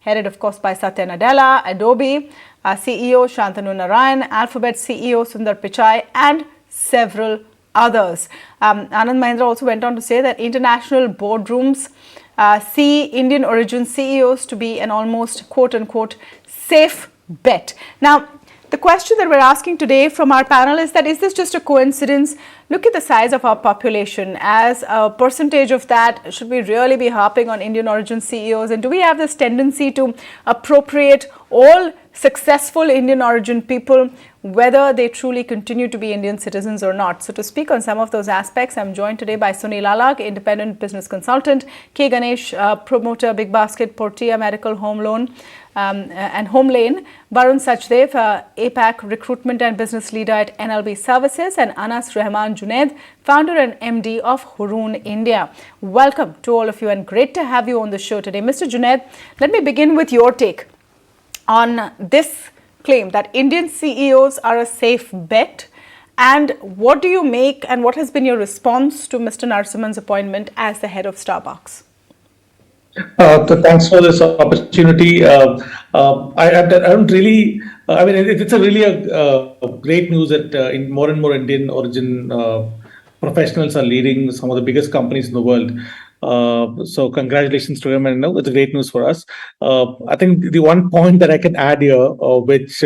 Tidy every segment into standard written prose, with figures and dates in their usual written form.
headed, of course, by Satya Nadella, Adobe CEO Shantanu Narayan, Alphabet CEO Sundar Pichai, and several others. Anand Mahindra also went on to say that international boardrooms see Indian origin CEOs to be an almost quote-unquote safe bet. Now, the question that we're asking today from our panel is that, is this just a coincidence? Look at the size of our population. As a percentage of that, should we really be harping on Indian origin CEOs? And do we have this tendency to appropriate all successful Indian origin people, whether they truly continue to be Indian citizens or not? So to speak on some of those aspects, I'm joined today by Sunil Alag, independent business consultant, K. Ganesh, promoter, Big Basket, Portia Medical Home Loan and Home Lane, Varun Sachdev, APAC recruitment and business leader at NLB Services, and Anas Rahman Junaid, founder and MD of Hurun India. Welcome to all of you and great to have you on the show today. Mr. Junaid, let me begin with your take on this claim that Indian CEOs are a safe bet, and what do you make and what has been your response to Mr. Narasimhan's appointment as the head of Starbucks? Thanks for this opportunity. I don't really. I mean, it's a really great news that more and more Indian origin professionals are leading some of the biggest companies in the world. So congratulations to him, and it's great news for us. I think the one point that I can add here, which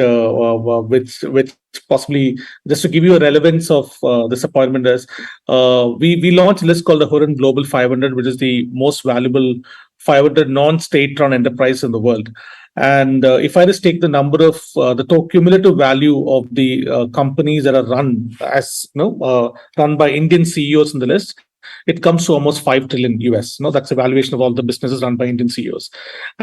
possibly just to give you a relevance of this appointment is, we launched a list called the Hurun Global 500, which is the most valuable 500 non-state-run enterprise in the world. And if I just take the number of the cumulative value of the companies that are run by Indian CEOs in the list, it comes to almost $5 trillion US. That's the valuation of all the businesses run by Indian CEOs,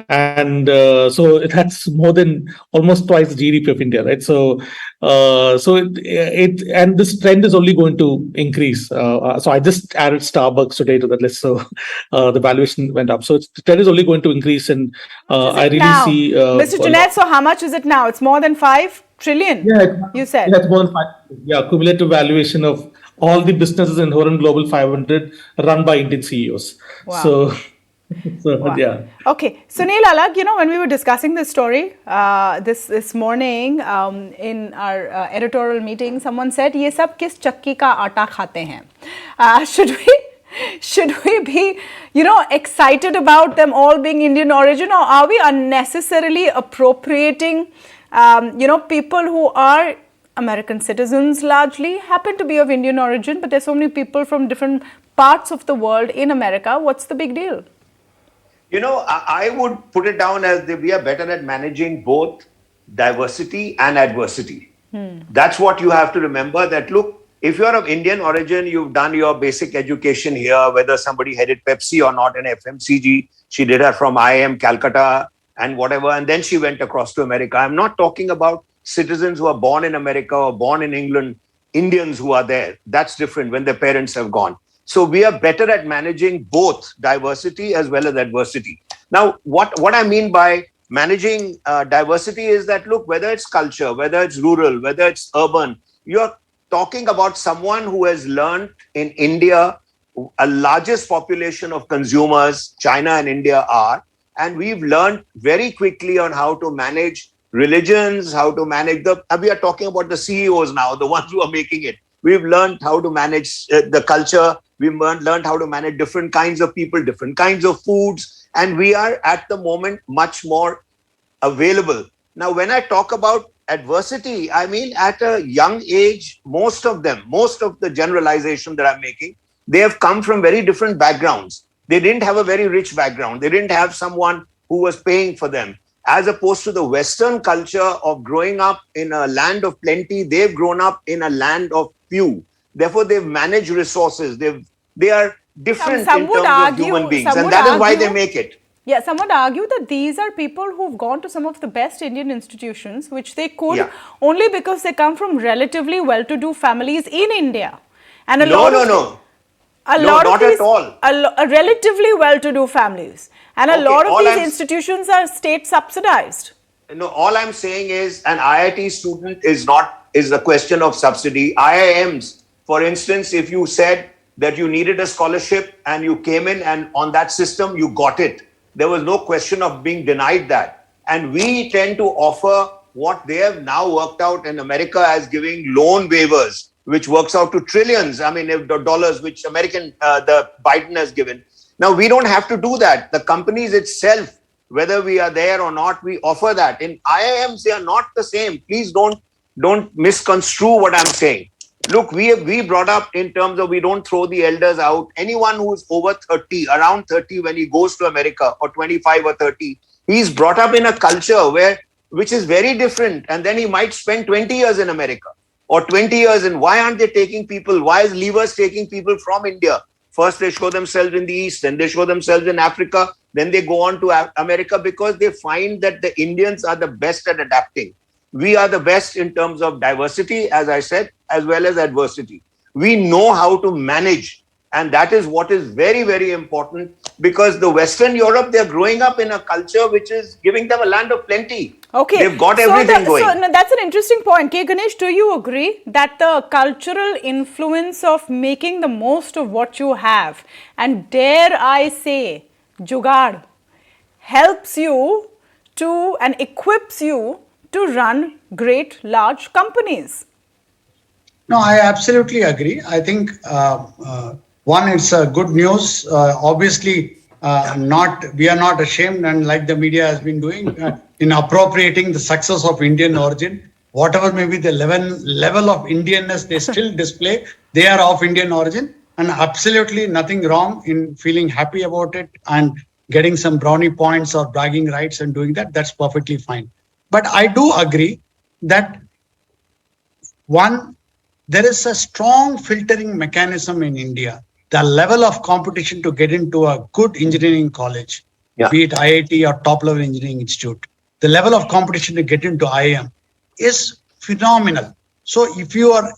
and so that's more than almost twice the GDP of India, right? So and this trend is only going to increase. So I just added Starbucks today to that list, so the valuation went up. So the trend is only going to increase, and I really see. Mr. Junaid, so how much is it now? It's more than 5 trillion. Yeah, you said. Yeah, it's more than 5. Yeah, cumulative valuation of all the businesses in Hurun Global 500 run by Indian CEOs. Wow. So wow. Yeah. Okay. Sunil Alag, when we were discussing this story this morning in our editorial meeting, someone said, "Ye sab kis chakki ka aata khate hain?" Should we be, excited about them all being Indian origin, or are we unnecessarily appropriating, people who are American citizens largely, happen to be of Indian origin, but there's so many people from different parts of the world in America. What's the big deal? I would put it down as that we are better at managing both diversity and adversity. That's what you have to remember, that look, if you're of Indian origin, you've done your basic education here, whether somebody headed Pepsi or not in FMCG, she did her from IIM Calcutta and whatever, and then she went across to America. I'm not talking about citizens who are born in America or born in England, Indians who are there. That's different when their parents have gone. So we are better at managing both diversity as well as adversity. Now, what I mean by managing diversity is that, look, whether it's culture, whether it's rural, whether it's urban, you're talking about someone who has learned in India, a largest population of consumers, China and India are, and we've learned very quickly on how to manage religions, how to manage we are talking about the CEOs now, the ones who are making it. We've learned how to manage the culture. We've learned how to manage different kinds of people, different kinds of foods. And we are at the moment much more available. Now, when I talk about adversity, I mean, at a young age, most of the generalization that I'm making, they have come from very different backgrounds. They didn't have a very rich background. They didn't have someone who was paying for them. As opposed to the Western culture of growing up in a land of plenty, they've grown up in a land of few. Therefore, they've managed resources. They are different in terms of human beings, and that is why they make it. Yeah, some would argue that these are people who've gone to some of the best Indian institutions, which they could only because they come from relatively well-to-do families in India. And not at all. Relatively well-to-do families. And a lot of these institutions are state subsidized. No, all I'm saying is an IIT student is a question of subsidy. IIMs, for instance, if you said that you needed a scholarship and you came in and on that system, you got it. There was no question of being denied that. And we tend to offer what they have now worked out in America as giving loan waivers, which works out to trillions. I mean, dollars, which the Biden has given. Now, we don't have to do that. The companies itself, whether we are there or not, we offer that. In IIMs, they are not the same. Please don't misconstrue what I'm saying. Look, we brought up in terms of we don't throw the elders out. Anyone who's over 30, around 30 when he goes to America, or 25 or 30, he's brought up in a culture which is very different. And then he might spend 20 years in America or 20 years in. Why aren't they taking people? Why is levers taking people from India? First, they show themselves in the East, then they show themselves in Africa, then they go on to America, because they find that the Indians are the best at adapting. We are the best in terms of diversity, as I said, as well as adversity. We know how to manage. And that is what is very, very important, because the Western Europe, they're growing up in a culture which is giving them a land of plenty. Okay. They've got everything going. So no, that's an interesting point. K. Ganesh, do you agree that the cultural influence of making the most of what you have, and dare I say, jugaad, helps you to and equips you to run great large companies? No, I absolutely agree. I think one, it's good news. Obviously, we are not ashamed, and like the media has been doing in appropriating the success of Indian origin. Whatever may be the level of Indianness they still display, they are of Indian origin, and absolutely nothing wrong in feeling happy about it and getting some brownie points or bragging rights and doing that. That's perfectly fine. But I do agree that one, there is a strong filtering mechanism in India. The level of competition to get into a good engineering college, be it IIT or top level engineering institute, the level of competition to get into IIM is phenomenal. So if you are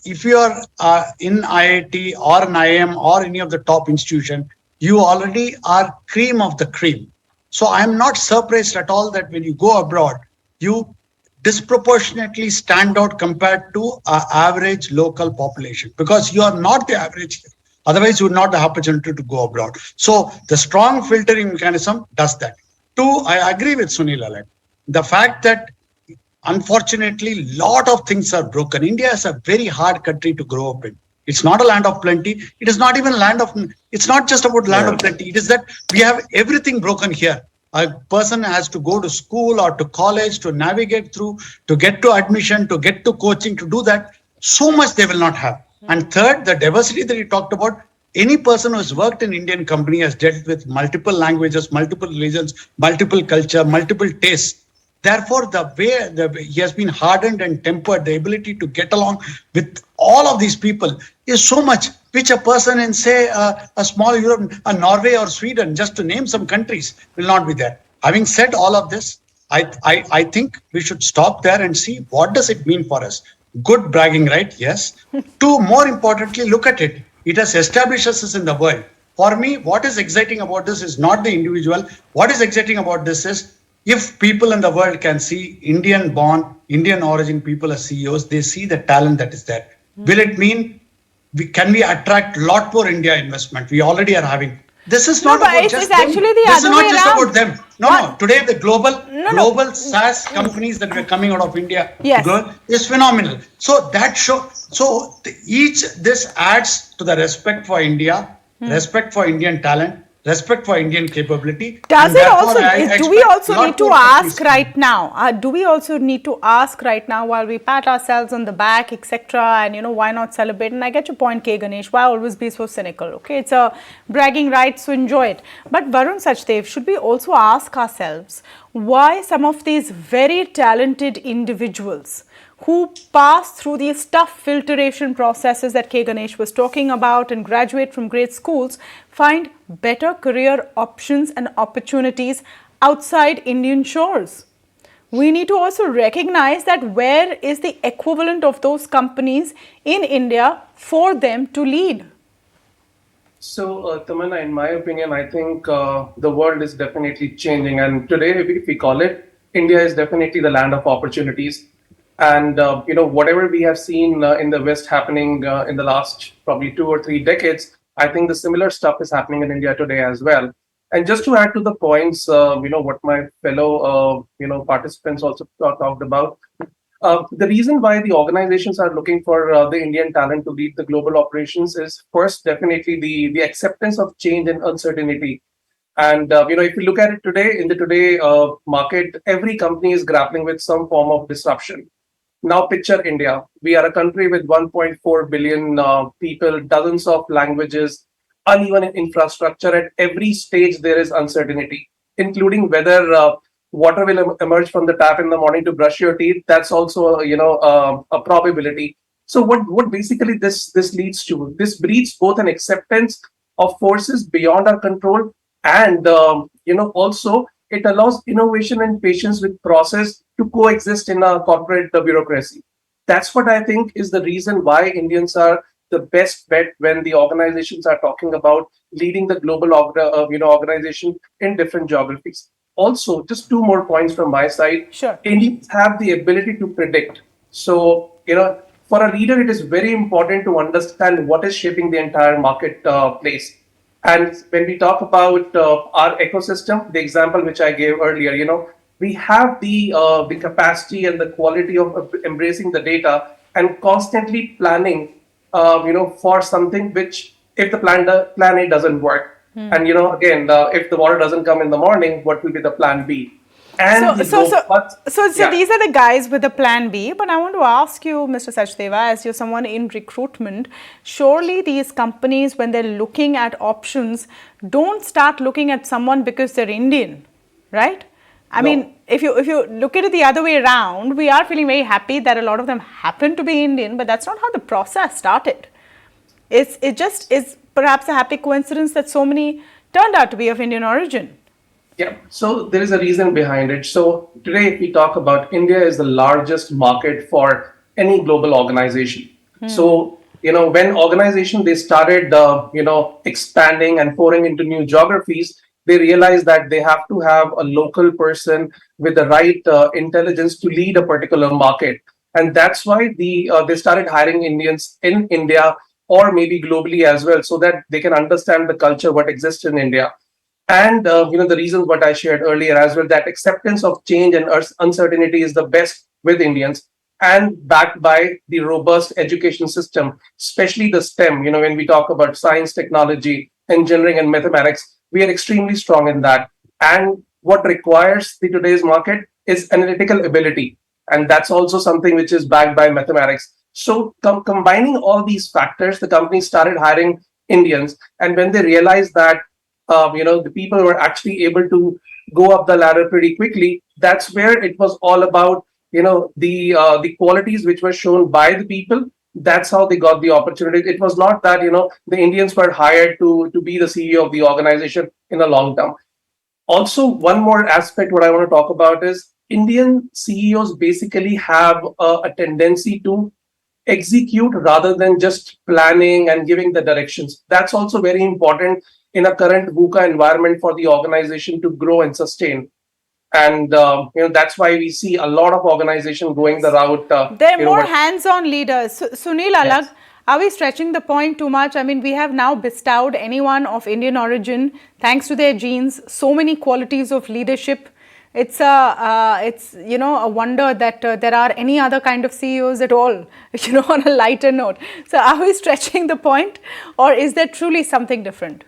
in IIT or an IIM or any of the top institution, you already are cream of the cream. So I'm not surprised at all that when you go abroad, you disproportionately stand out compared to an average local population, because you are not the average. Otherwise, you would not have the opportunity to go abroad. So the strong filtering mechanism does that. Two, I agree with Sunil Allen. The fact that unfortunately, a lot of things are broken. India is a very hard country to grow up in. It's not a land of plenty. It is not even it's not just about land of plenty. It is that we have everything broken here. A person has to go to school or to college to navigate through, to get to admission, to get to coaching, to do that. So much they will not have. And third, the diversity that you talked about, any person who has worked in Indian company has dealt with multiple languages, multiple religions, multiple culture, multiple tastes. Therefore, the way he has been hardened and tempered, the ability to get along with all of these people is so much, which a person in, say, a small Europe, a Norway or Sweden, just to name some countries, will not be there. Having said all of this, I think we should stop there and see what does it mean for us. Good bragging, right? Yes. Two, more importantly, look at it. It has established us in the world. For me, what is exciting about this is not the individual. What is exciting about this is, if people in the world can see Indian-born, Indian origin people as CEOs, they see the talent that is there. Will it mean can we attract a lot more India investment? We already are having. This is not about just them. This is not just about them. No. Today the global SaaS companies that were coming out of India is phenomenal. So that this adds to the respect for India, respect for Indian talent, respect for Indian capability. Does it also, do we also need to ask right now, do we also need to ask right now while we pat ourselves on the back, etc., and why not celebrate? And I get your point, K. Ganesh, why always be so cynical? Okay, it's a bragging right, so enjoy it. But Varun Sachdev, should we also ask ourselves why some of these very talented individuals who pass through these tough filtration processes that K. Ganesh was talking about and graduate from great schools find better career options and opportunities outside Indian shores? We need to also recognize that where is the equivalent of those companies in India for them to lead? So, Tamanna, in my opinion, I think the world is definitely changing. And today, if we call it, India is definitely the land of opportunities. And, whatever we have seen in the West happening in the last probably 2 or 3 decades, I think the similar stuff is happening in India today as well. And just to add to the points, what my fellow, participants also talked about, the reason why the organizations are looking for the Indian talent to lead the global operations is first definitely the acceptance of change and uncertainty. And if you look at it today in the today market, every company is grappling with some form of disruption. Now picture India. We are a country with 1.4 billion people, dozens of languages, uneven infrastructure. At every stage, there is uncertainty, including whether water will emerge from the tap in the morning to brush your teeth. That's also, a probability. So what basically this leads to? This breeds both an acceptance of forces beyond our control, and also it allows innovation and patience with process to coexist in a corporate bureaucracy. That's what I think is the reason why Indians are the best bet when the organizations are talking about leading the global organization in different geographies. Also, just two more points from my side. Sure. Indians have the ability to predict. So, for a leader, it is very important to understand what is shaping the entire market place. And when we talk about our ecosystem, the example which I gave earlier, we have the capacity and the quality of embracing the data and constantly planning, for something which if the plan A doesn't work, and again, if the water doesn't come in the morning, what will be the plan B? And So these are the guys with the plan B. But I want to ask you, Mr. Sachdeva, as you're someone in recruitment, surely these companies, when they're looking at options, don't start looking at someone because they're Indian, right? I mean, if you look at it the other way around, we are feeling very happy that a lot of them happen to be Indian, but that's not how the process started. It just is perhaps a happy coincidence that so many turned out to be of Indian origin. Yeah, so there is a reason behind it. So today, if we talk about India is the largest market for any global organization. So, when organizations, they started, expanding and pouring into new geographies, they realized that they have to have a local person with the right intelligence to lead a particular market. And that's why they started hiring Indians in India or maybe globally as well, so that they can understand the culture, what exists in India. And the reasons what I shared earlier as well, that acceptance of change and uncertainty is the best with Indians, and backed by the robust education system, especially the STEM. When we talk about science, technology, engineering, and mathematics, we are extremely strong in that. And what requires the today's market is analytical ability, and that's also something which is backed by mathematics. So combining all these factors, the company started hiring Indians, and when they realized that the people were actually able to go up the ladder pretty quickly, that's where it was all about, the qualities which were shown by the people. That's how they got the opportunity. It was not that, the Indians were hired to be the CEO of the organization in the long term. Also, one more aspect what I want to talk about is Indian CEOs basically have a tendency to execute rather than just planning and giving the directions. That's also very important in a current VUCA environment for the organization to grow and sustain. And that's why we see a lot of organization going the route. They're more hands-on leaders. Sunil Alag, are we stretching the point too much? I mean, we have now bestowed anyone of Indian origin, thanks to their genes, so many qualities of leadership. It's a wonder that there are any other kind of CEOs at all, on a lighter note. So are we stretching the point, or is there truly something different?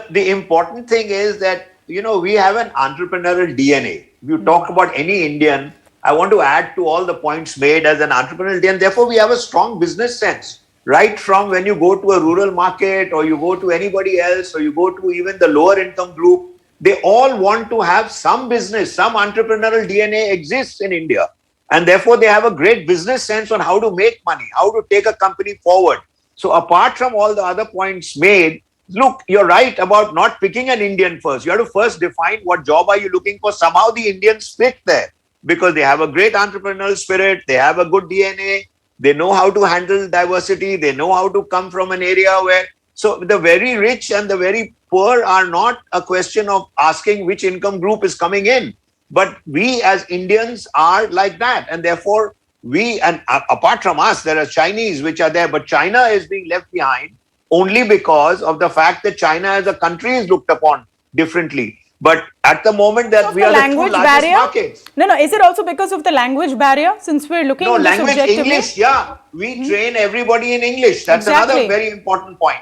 The important thing is that, we have an entrepreneurial DNA. If you talk about any Indian, I want to add to all the points made as an entrepreneurial DNA. Therefore, we have a strong business sense. Right from when you go to a rural market, or you go to anybody else, or you go to even the lower income group, they all want to have some business, some entrepreneurial DNA exists in India. And therefore, they have a great business sense on how to make money, how to take a company forward. So apart from all the other points made, look, you're right about not picking an Indian first. You have to first define what job are you looking for. Somehow the Indians fit there because they have a great entrepreneurial spirit. They have a good DNA. They know how to handle diversity. They know how to come from an area where, so the very rich and the very poor are not a question of asking which income group is coming in. But we as Indians are like that. And therefore, and apart from us, there are Chinese which are there, but China is being left behind only because of the fact that China as a country is looked upon differently. But at the moment that Of we the are the two language largest barrier? markets. No, is it also because of the language barrier, since we're looking No, at this language, objectively? English, yeah. We train everybody in English. That's Exactly. another very important point.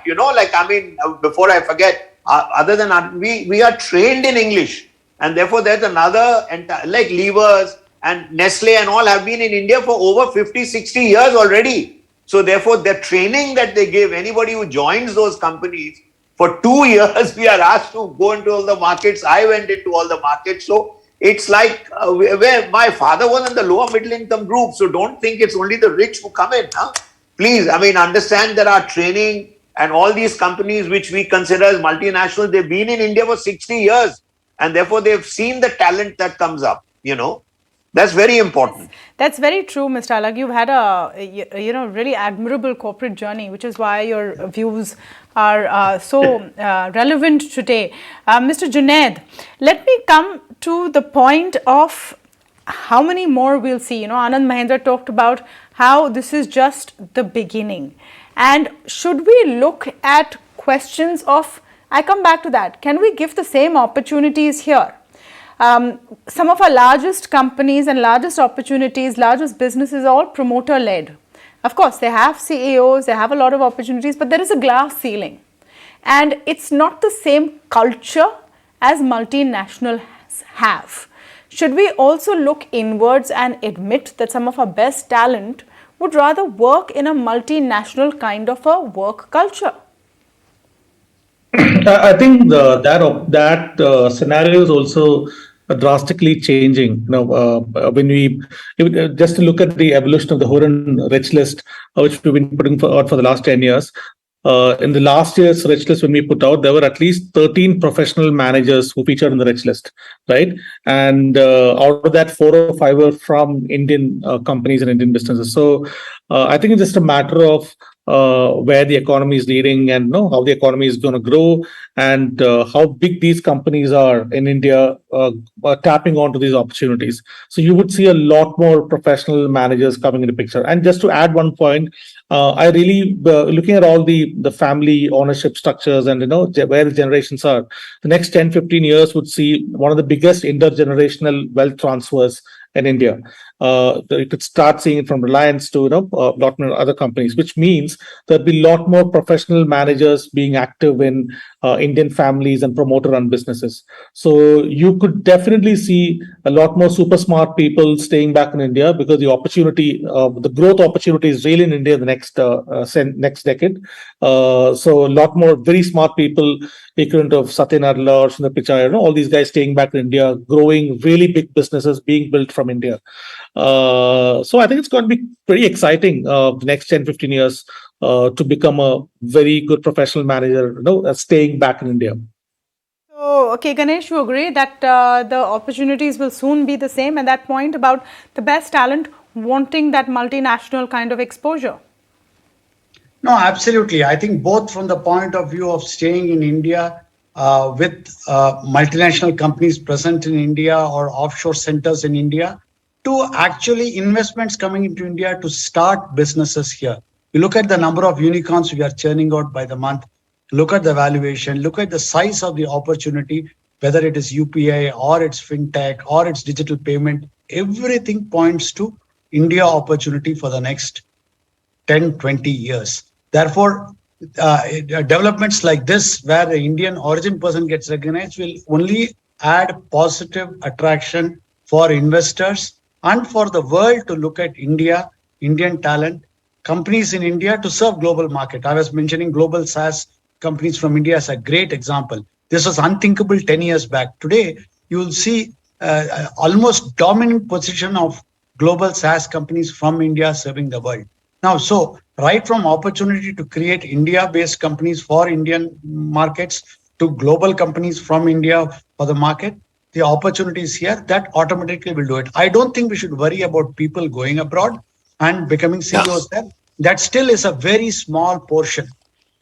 Before I forget, other than we are trained in English. And therefore, there's another, like Levers and Nestle and all have been in India for over 50, 60 years already. So therefore, the training that they give, anybody who joins those companies, for 2 years, we are asked to go into all the markets. I went into all the markets. So it's like where my father was in the lower middle income group. So don't think it's only the rich who come in. Huh? Please, understand that our training and all these companies which we consider as multinational, they've been in India for 60 years. And therefore, they've seen the talent that comes up. That's very important. That's very true, Mr. Alag. You've had a really admirable corporate journey, which is why your views are so relevant today. Mr. Junaid, let me come to the point of how many more we'll see. Anand Mahindra talked about how this is just the beginning. And should we look at questions of, I come back to that, can we give the same opportunities here? Some of our largest companies and largest opportunities, largest businesses, all promoter led. Of course, they have CEOs, they have a lot of opportunities, but there is a glass ceiling. And it's not the same culture as multinationals have. Should we also look inwards and admit that some of our best talent would rather work in a multinational kind of a work culture? I think that scenario is also drastically changing. When we just to look at the evolution of the Hurun rich list, which we've been putting out for the last 10 years. In the last year's rich list, when we put out, there were at least 13 professional managers who featured in the rich list, right? And out of that, 4 or 5 were from Indian companies and Indian businesses. So I think it's just a matter of where the economy is leading and how the economy is going to grow and how big these companies are in India tapping onto these opportunities. So you would see a lot more professional managers coming into the picture. And just to add one point, I really looking at all the family ownership structures and where the generations are. The next 10, 15 years would see one of the biggest intergenerational wealth transfers in India. You could start seeing it from Reliance to a lot more other companies, which means there'll be a lot more professional managers being active in Indian families and promoter-run businesses. So you could definitely see a lot more super smart people staying back in India because the opportunity, the growth opportunity is really in India in the next decade. So a lot more very smart people, equivalent of Satya Nadella or Sundar Pichai, all these guys staying back in India, growing really big businesses being built from India. So I think it's going to be pretty exciting the next 10, 15 years to become a very good professional manager, staying back in India. So, okay, Ganesh, you agree that the opportunities will soon be the same, and that point about the best talent wanting that multinational kind of exposure? No, absolutely. I think both from the point of view of staying in India with multinational companies present in India or offshore centers in India, to actually investments coming into India to start businesses here. You look at the number of unicorns we are churning out by the month, look at the valuation, look at the size of the opportunity, whether it is UPI or it's fintech or it's digital payment, everything points to India opportunity for the next 10, 20 years. Therefore, developments like this, where the Indian origin person gets recognized, will only add positive attraction for investors and for the world to look at India, Indian talent, companies in India to serve global market. I was mentioning global SaaS companies from India as a great example. This was unthinkable 10 years back. Today, you will see almost dominant position of global SaaS companies from India serving the world. Now, so right from opportunity to create India-based companies for Indian markets to global companies from India for the market, the opportunity is here, that automatically will do it. I don't think we should worry about people going abroad and becoming CEOs there. That still is a very small portion.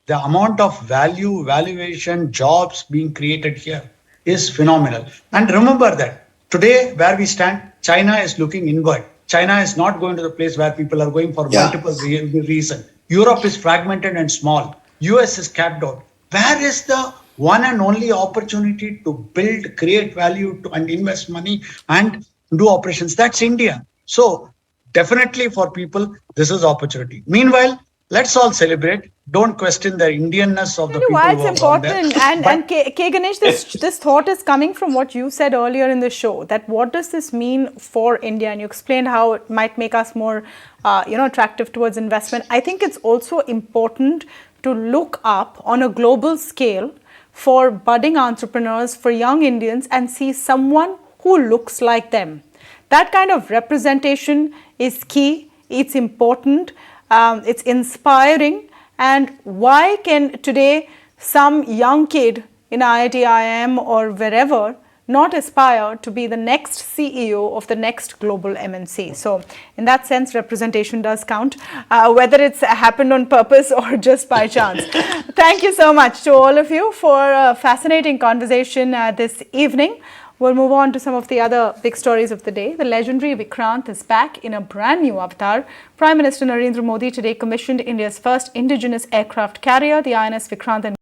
The amount of value, valuation, jobs being created here is phenomenal. And remember that today where we stand, China is looking inward. China is not going to the place where people are going for multiple reasons. Europe is fragmented and small. US is capped out. Where is the one and only opportunity to build, create value, and invest money and do operations. That's India. So definitely for people, this is opportunity. Meanwhile, let's all celebrate. Don't question the Indianness of the people Why who it's have gone there. important, and K. Ganesh, this thought is coming from what you said earlier in the show, that what does this mean for India, and you explained how it might make us more attractive towards investment. I think it's also important to look up on a global scale for budding entrepreneurs, for young Indians, and see someone who looks like them. That kind of representation is key, it's important, it's inspiring. And why can today some young kid in IIT, IIM or wherever not aspire to be the next CEO of the next global MNC? So in that sense, representation does count, whether it's happened on purpose or just by chance. Thank you so much to all of you for a fascinating conversation this evening. We'll move on to some of the other big stories of the day. The legendary Vikrant is back in a brand new avatar. Prime Minister Narendra Modi today commissioned India's first indigenous aircraft carrier, the INS Vikrant.